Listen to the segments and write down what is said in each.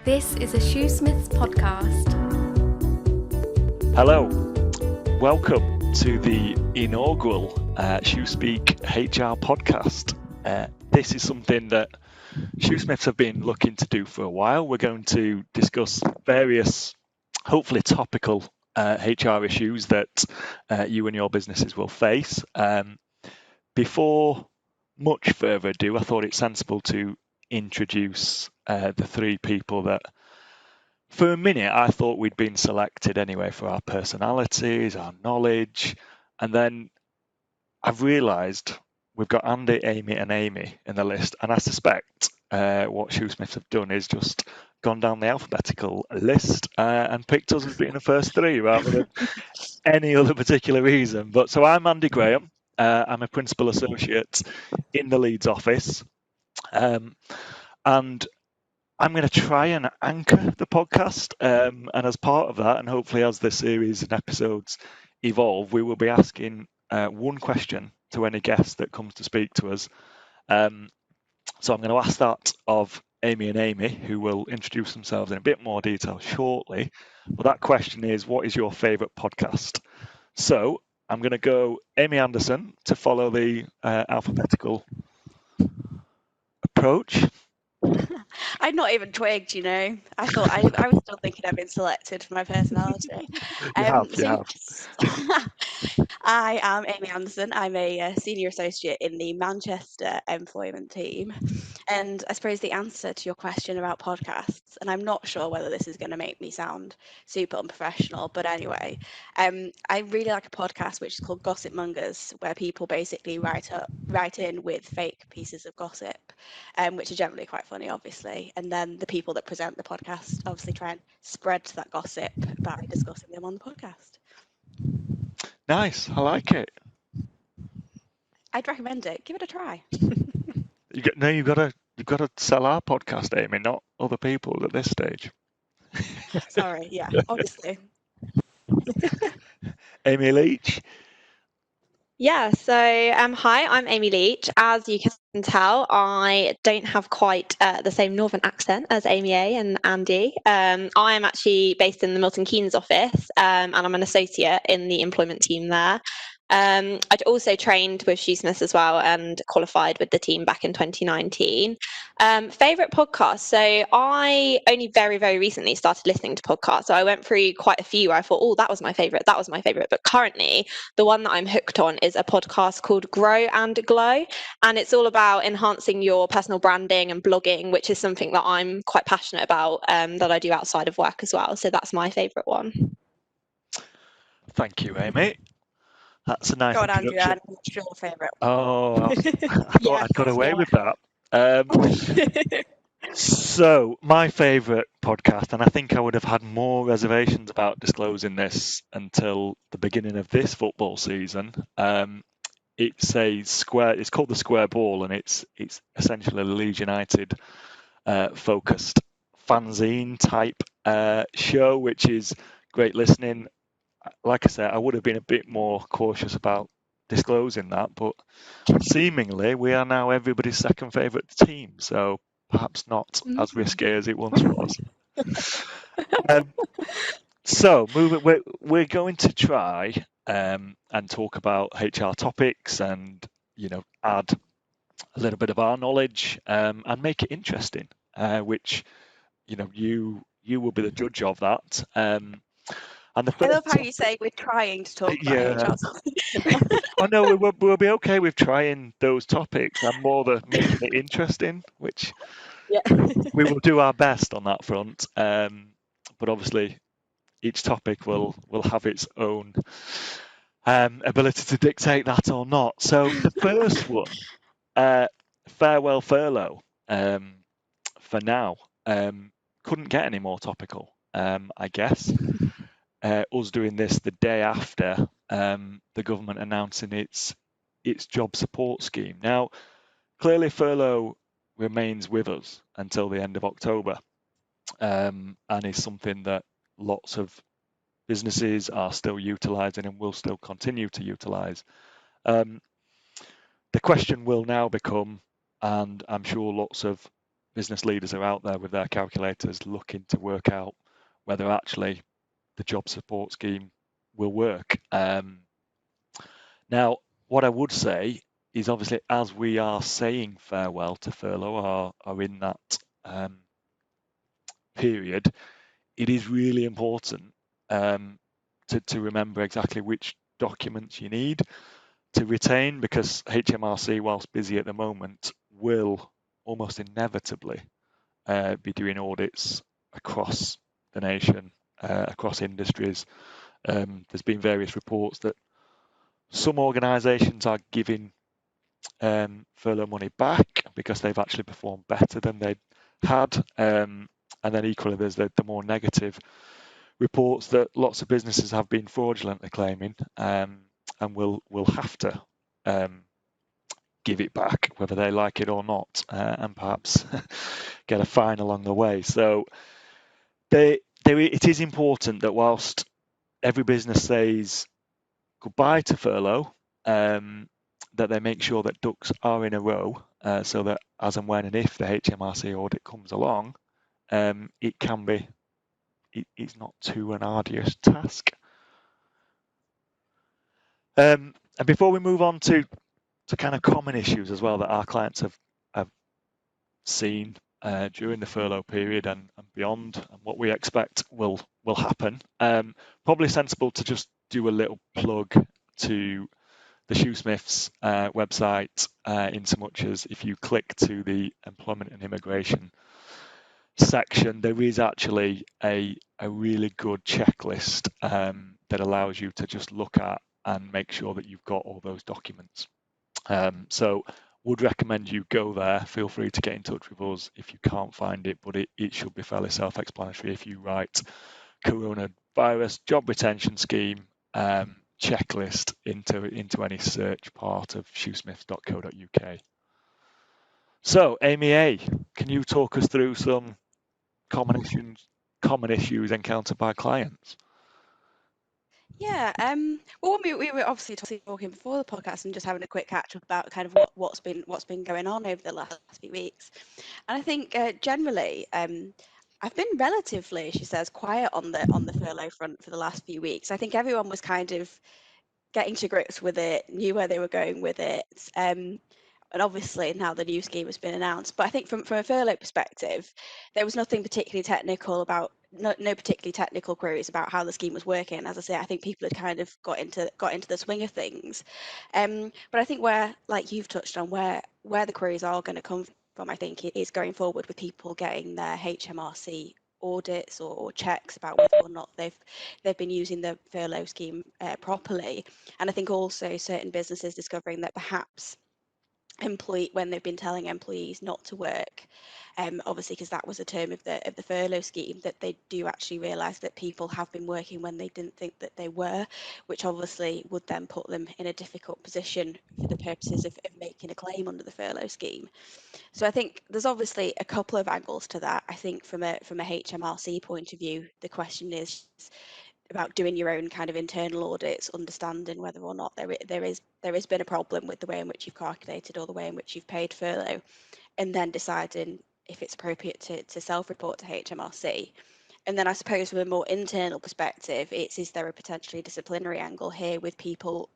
This is a Shoosmiths podcast. Hello, welcome to the inaugural Shoospeak HR podcast. This is something that Shoosmiths have been looking to do for a while. We're going to discuss various, hopefully topical HR issues that you and your businesses will face. Before much further ado, I thought it sensible to introduce the three people that for a minute I thought we'd been selected anyway for our personalities, our knowledge, and then I've realised we've got Andy, Amy and Amy in the list, and I suspect what Shoosmiths have done is just gone down the alphabetical list and picked us as being the first three rather than any other particular reason. But so I'm Andy Graham. I'm a principal associate in the Leeds office, and I'm going to try and anchor the podcast. And as part of that, and hopefully as the series and episodes evolve, we will be asking one question to any guest that comes to speak to us. So I'm going to ask that of Amy and Amy, who will introduce themselves in a bit more detail shortly. But that question is, what is your favourite podcast? So I'm going to go Amy Anderson to follow the alphabetical approach. I'd not even twigged, you know. I thought I was still thinking I'd been selected for my personality. You have. I am Amy Anderson. I'm a senior associate in the Manchester employment team. And I suppose the answer to your question about podcasts, and I'm not sure whether this is going to make me sound super unprofessional, but anyway, I really like a podcast which is called Gossip Mongers, where people basically write in with fake pieces of gossip, which are generally quite funny, obviously. And then the people that present the podcast obviously try and spread that gossip by discussing them on the podcast. Nice, I like it. I'd recommend it. Give it a try. You've got to sell our podcast, Amy, not other people at this stage. Sorry, yeah, obviously. Amy Leach. Yeah, so hi, I'm Amy Leach. As you can tell, I don't have quite the same northern accent as Amy A and Andy. I am actually based in the Milton Keynes office, and I'm an associate in the employment team there. I'd also trained with Shoosmiths as well and qualified with the team back in 2019. Favourite podcast? So I only very, very recently started listening to podcasts. So I went through quite a few where I thought, oh, that was my favourite. But currently, the one that I'm hooked on is a podcast called Grow and Glow. And it's all about enhancing your personal branding and blogging, which is something that I'm quite passionate about, that I do outside of work as well. So that's my favourite one. Thank you, Amy. That's a nice Go on, Andrew. introduction. What's your favourite? Oh, I thought I'd got away with that. So my favourite podcast, and I think I would have had more reservations about disclosing this until the beginning of this football season. It's called The Square Ball, and it's essentially a Leeds United focused fanzine type show, which is great listening. Like I said, I would have been a bit more cautious about disclosing that, but seemingly we are now everybody's second favourite team, so perhaps not as risky as it once was. So we're going to try and talk about HR topics and add a little bit of our knowledge and make it interesting, which you will be the judge of that. And I love how you say we're trying to talk about HR. Oh no, we'll be okay with trying those topics. I'm more the making it interesting, which we will do our best on that front. But obviously, each topic will have its own ability to dictate that or not. So the first one, farewell furlough, for now, couldn't get any more topical, I guess. Us doing this the day after the government announcing its job support scheme. Now, clearly furlough remains with us until the end of October, and is something that lots of businesses are still utilising and will still continue to utilise. The question will now become, and I'm sure lots of business leaders are out there with their calculators looking to work out whether actually the job support scheme will work. Now, what I would say is obviously as we are saying farewell to furlough, are in that period, it is really important to remember exactly which documents you need to retain, because HMRC, whilst busy at the moment, will almost inevitably be doing audits across the nation, across industries. There's been various reports that some organisations are giving furlough money back because they've actually performed better than they had. And then equally, there's the more negative reports that lots of businesses have been fraudulently claiming and will have to give it back, whether they like it or not, and perhaps get a fine along the way. So it is important that whilst every business says goodbye to furlough, that they make sure that ducks are in a row, so that as and when and if the HMRC audit comes along, it's not too an arduous task. And before we move on to kind of common issues as well that our clients have seen during the furlough period and beyond, and what we expect will happen, probably sensible to just do a little plug to the Shoosmiths website, in so much as if you click to the employment and immigration section, there is actually a really good checklist that allows you to just look at and make sure that you've got all those documents. So would recommend you go there. Feel free to get in touch with us if you can't find it, but it should be fairly self-explanatory if you write coronavirus job retention scheme checklist into any search part of shoosmiths.co.uk. So Amy A, can you talk us through some common issues encountered by clients? Yeah. Well, we were obviously talking before the podcast and just having a quick catch up about kind of what's been going on over the last few weeks. And I think generally, I've been relatively, she says, quiet on the furlough front for the last few weeks. I think everyone was kind of getting to grips with it, knew where they were going with it. And obviously now the new scheme has been announced. But I think from a furlough perspective, there was nothing particularly technical about no particularly technical queries about how the scheme was working. As I say, I think people had kind of got into the swing of things. But I think where, like you've touched on, where the queries are going to come from, I think, is going forward with people getting their HMRC audits or checks about whether or not they've been using the furlough scheme properly. And I think also certain businesses discovering that perhaps when they've been telling employees not to work, obviously because that was a term of the furlough scheme, that they do actually realise that people have been working when they didn't think that they were, which obviously would then put them in a difficult position for the purposes of making a claim under the furlough scheme. So I think there's obviously a couple of angles to that. I think from a HMRC point of view, the question is about doing your own kind of internal audits, understanding whether or not there has been a problem with the way in which you've calculated or the way in which you've paid furlough, and then deciding if it's appropriate to self-report to HMRC. And then I suppose from a more internal perspective, is there a potentially disciplinary angle here with people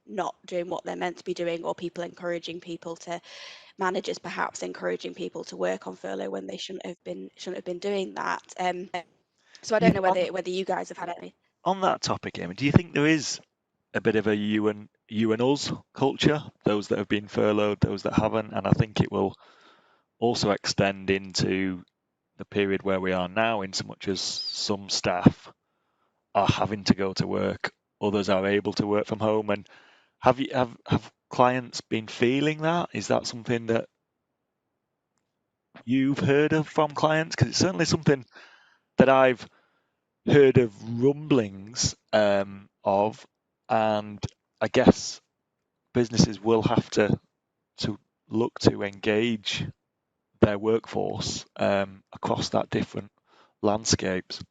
not doing what they're meant to be doing, or people encouraging people to, managers perhaps encouraging people to work on furlough when they shouldn't have been doing that. So I don't know whether you guys have had any. On that topic, Amy, do you think there is a bit of a you and us culture, those that have been furloughed, those that haven't? And I think it will also extend into the period where we are now, in so much as some staff are having to go to work, others are able to work from home. And have clients been feeling that? Is that something that you've heard of from clients? Because it's certainly something that I've heard of rumblings of, and I guess businesses will have to look to engage their workforce across that different landscapes.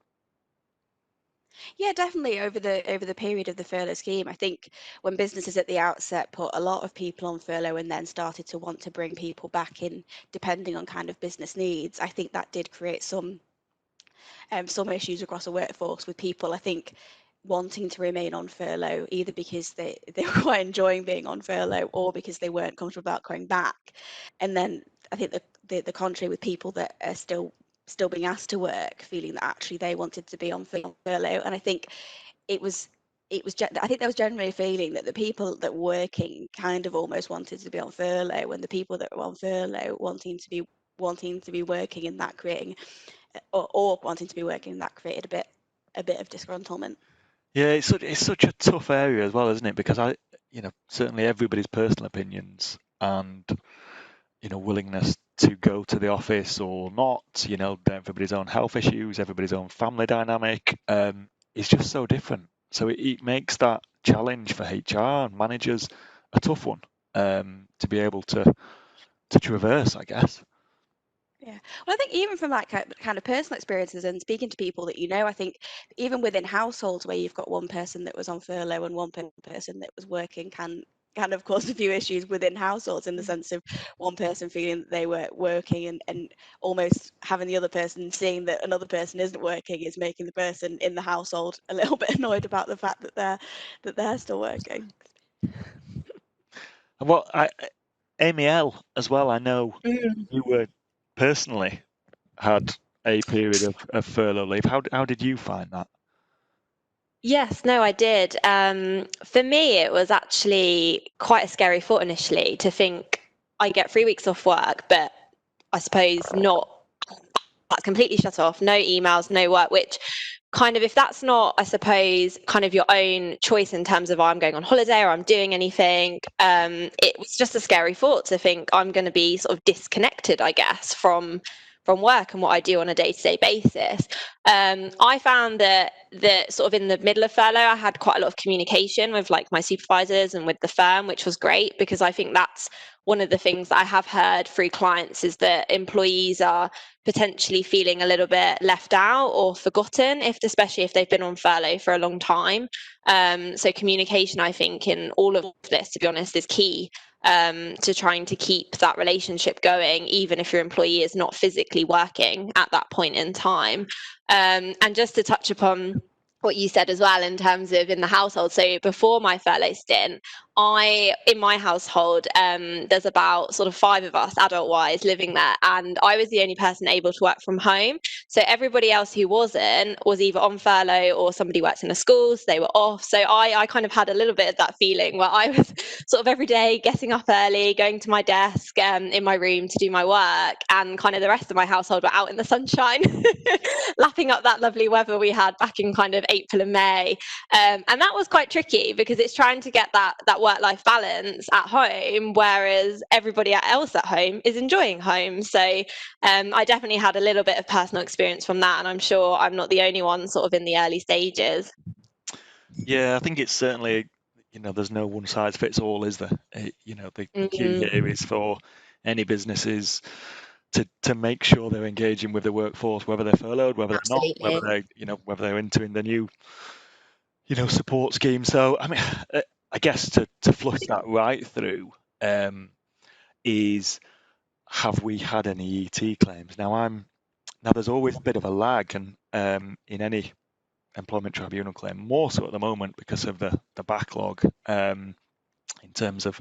Yeah, definitely over the period of the furlough scheme. I think when businesses at the outset put a lot of people on furlough and then started to want to bring people back in, depending on kind of business needs, I think that did create some issues across the workforce with people, I think, wanting to remain on furlough either because they were quite enjoying being on furlough or because they weren't comfortable about going back. And then I think the contrary with people that are still being asked to work, feeling that actually they wanted to be on furlough. And I think it was I think there was generally a feeling that the people that were working kind of almost wanted to be on furlough, and the people that were on furlough wanting to be working, and that creating or wanting to be working, and that created a bit of disgruntlement. Yeah, it's such a tough area as well, isn't it? Because certainly everybody's personal opinions and willingness to go to the office or not, everybody's own health issues, everybody's own family dynamic, is just so different. So it makes that challenge for HR and managers a tough one, to be able to traverse, I guess. Yeah. Well, I think even from that kind of personal experiences and speaking to people that I think even within households where you've got one person that was on furlough and one person that was working can of course a few issues within households, in the sense of one person feeling that they were working and almost having the other person seeing that another person isn't working is making the person in the household a little bit annoyed about the fact that they're still working. And Amy L as well, I know you were personally had a period of furlough leave. How did you find that? Yes, no, I did. For me, it was actually quite a scary thought initially to think I get 3 weeks off work, but I suppose not. That's completely shut off. No emails, no work, which kind of, if that's not, I suppose, kind of your own choice in terms of I'm going on holiday or I'm doing anything, it was just a scary thought to think I'm going to be sort of disconnected, I guess, from work and what I do on a day-to-day basis. I found that sort of in the middle of furlough, I had quite a lot of communication with like my supervisors and with the firm, which was great, because I think that's one of the things that I have heard through clients is that employees are potentially feeling a little bit left out or forgotten, especially if they've been on furlough for a long time. So communication, I think, in all of this, to be honest, is key to trying to keep that relationship going, even if your employee is not physically working at that point in time. And just to touch upon what you said as well in terms of in the household. So before my furlough stint, in my household, there's about sort of 5 of us adult wise living there, and I was the only person able to work from home. So everybody else who wasn't was either on furlough or somebody worked in a school, so they were off. So I kind of had a little bit of that feeling where I was sort of every day getting up early, going to my desk in my room to do my work, and kind of the rest of my household were out in the sunshine, lapping up that lovely weather we had back in kind of April and May. And that was quite tricky because it's trying to get that work-life balance at home, whereas everybody else at home is enjoying home. So I definitely had a little bit of personal experience from that, and I'm sure I'm not the only one sort of in the early stages. Yeah, I think it's certainly, there's no one size fits all, is there? The key here is for any businesses to make sure they're engaging with the workforce, whether they're furloughed, whether they're not, whether they're entering the new, support scheme. So, I mean, I guess to flush that right through, is, have we had any ET claims? Now there's always a bit of a lag, and in any employment tribunal claim, more so at the moment because of the backlog, in terms of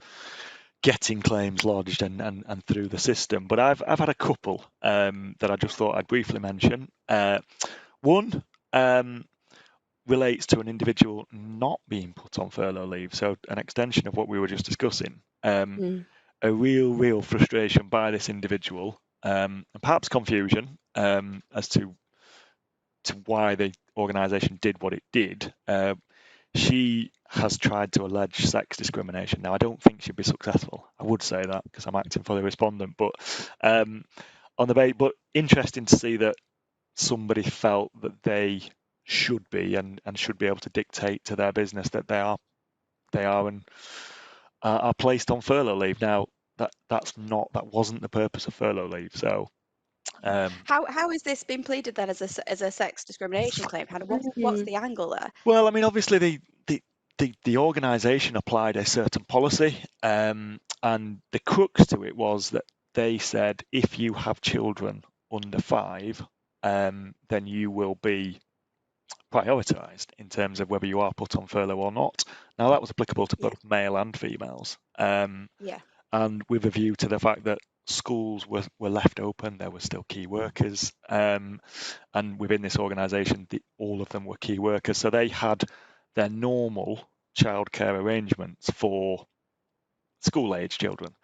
getting claims lodged and through the system. But I've had a couple that I just thought I'd briefly mention. One relates to an individual not being put on furlough leave, so an extension of what we were just discussing. A real frustration by this individual, and perhaps confusion as to why the organisation did what it did. She has tried to allege sex discrimination. Now, I don't think she'd be successful. I would say that because I'm acting for the respondent, but but interesting to see that somebody felt that they should be and should be able to dictate to their business that they are and are placed on furlough leave. Now, that wasn't the purpose of furlough leave. So How is this been pleaded then as a sex discrimination claim? Kind of what's the angle there? Well, I mean, obviously the organisation applied a certain policy, and the crux to it was that they said if you have children under 5, then you will be prioritised in terms of whether you are put on furlough or not. Now that was applicable to both male and females, and with a view to the fact that schools were left open, there were still key workers, and within this organisation, all of them were key workers, so they had their normal childcare arrangements for school-age children.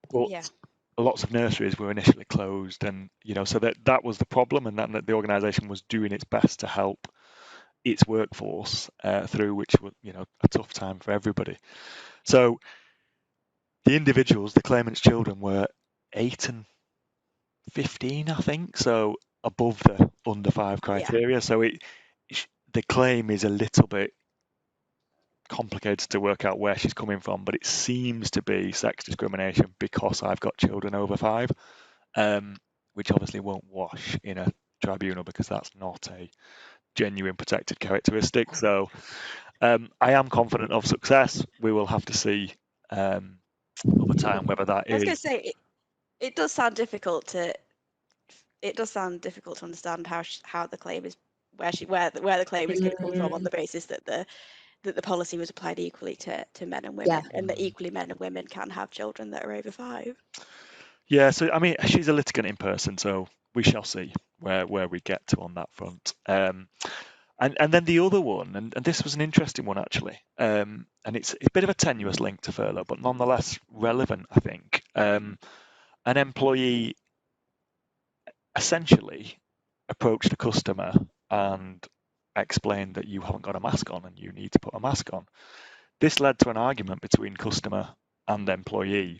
But lots of nurseries were initially closed, and so that was the problem, and that the organisation was doing its best to help its workforce through, which was a tough time for everybody. So the individuals, the claimants' children, were 8 and 15, I think, so above the under 5 criteria. So the claim is a little bit complicated to work out where she's coming from, but it seems to be sex discrimination because I've got children over 5, which obviously won't wash in a tribunal because that's not a genuine protected characteristic. So I am confident of success. We will have to see over time whether that is. I was going to say it does sound difficult to understand how the claim is where the claim is going to come from on the basis that the policy was applied equally to men and women, and that equally men and women can have children that are over 5. Yeah, so I mean, she's a litigant in person, so we shall see where we get to on that front. And then the other one, and this was an interesting one actually, and it's a bit of a tenuous link to furlough, but nonetheless relevant, I think. An employee essentially approached a customer and explained that you haven't got a mask on and you need to put a mask on. This led to an argument between customer and employee,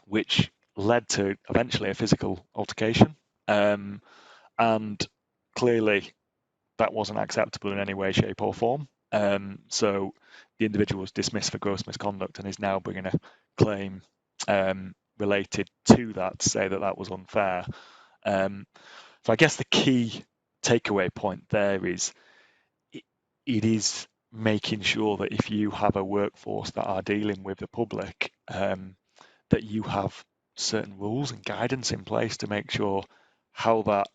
which led to eventually a physical altercation. And clearly that wasn't acceptable in any way, shape or form. So the individual was dismissed for gross misconduct and is now bringing a claim related to that to say that that was unfair. So I guess the key takeaway point there is it is making sure that if you have a workforce that are dealing with the public, that you have certain rules and guidance in place to make sure how that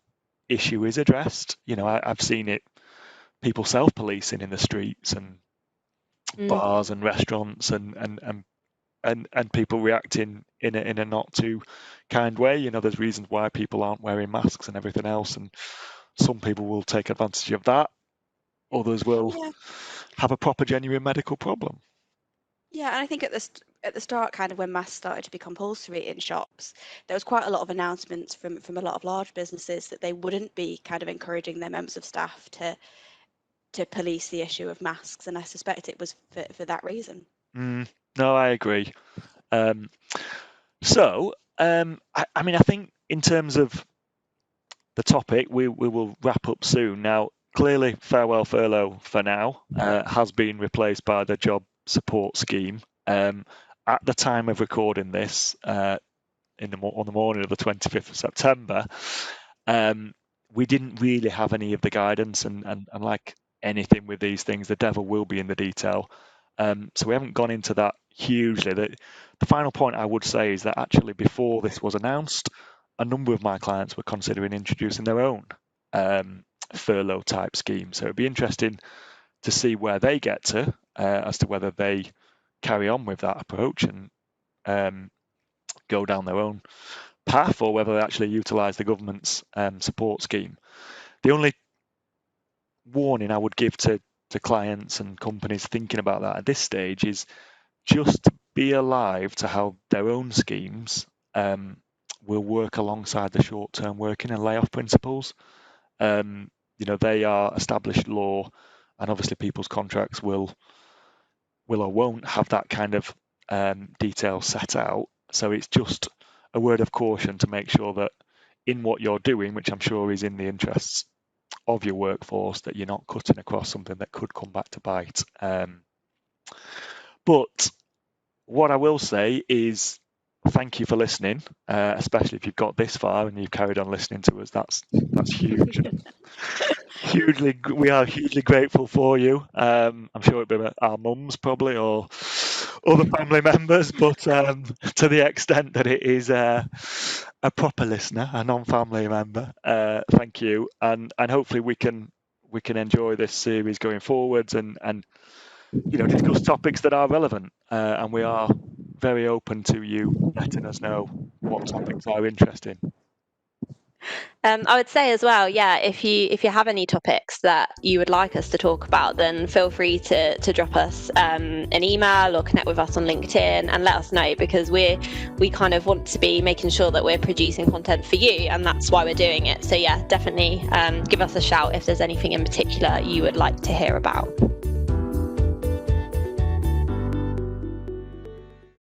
issue is addressed. I've seen it, people self-policing in the streets and bars and restaurants, and people reacting in a not too kind way. There's reasons why people aren't wearing masks and everything else, and some people will take advantage of that. Others will have a proper, genuine medical problem. Yeah, and I think at the start, kind of when masks started to be compulsory in shops, there was quite a lot of announcements from a lot of large businesses that they wouldn't be kind of encouraging their members of staff to police the issue of masks, and I suspect it was for that reason. No, I agree. I mean, I think in terms of the topic, we will wrap up soon. Now, clearly, Farewell Furlough for now has been replaced by the Job Support Scheme. At the time of recording this, on the morning of the 25th of September, we didn't really have any of the guidance, and like anything with these things, the devil will be in the detail. So we haven't gone into that hugely. The final point I would say is that actually before this was announced, a number of my clients were considering introducing their own furlough type scheme. So it'd be interesting to see where they get to as to whether they carry on with that approach and go down their own path, or whether they actually utilise the government's support scheme. The only warning I would give to clients and companies thinking about that at this stage is just be alive to how their own schemes will work alongside the short-term working and layoff principles. They are established law, and obviously people's contracts will or won't have that kind of detail set out. So it's just a word of caution to make sure that in what you're doing, which I'm sure is in the interests of your workforce, that you're not cutting across something that could come back to bite. But what I will say is thank you for listening, especially if you've got this far and you've carried on listening to us. That's huge. We are hugely grateful for you. I'm sure it'd be our mums probably or other family members, but to the extent that it is a proper listener, a non-family member, thank you, and hopefully we can enjoy this series going forwards and discuss topics that are relevant, and we are very open to you letting us know what topics are interesting. I would say as well, yeah, if you have any topics that you would like us to talk about, then feel free to drop us an email or connect with us on LinkedIn and let us know, because we kind of want to be making sure that we're producing content for you, and that's why we're doing it. So yeah, definitely give us a shout if there's anything in particular you would like to hear about.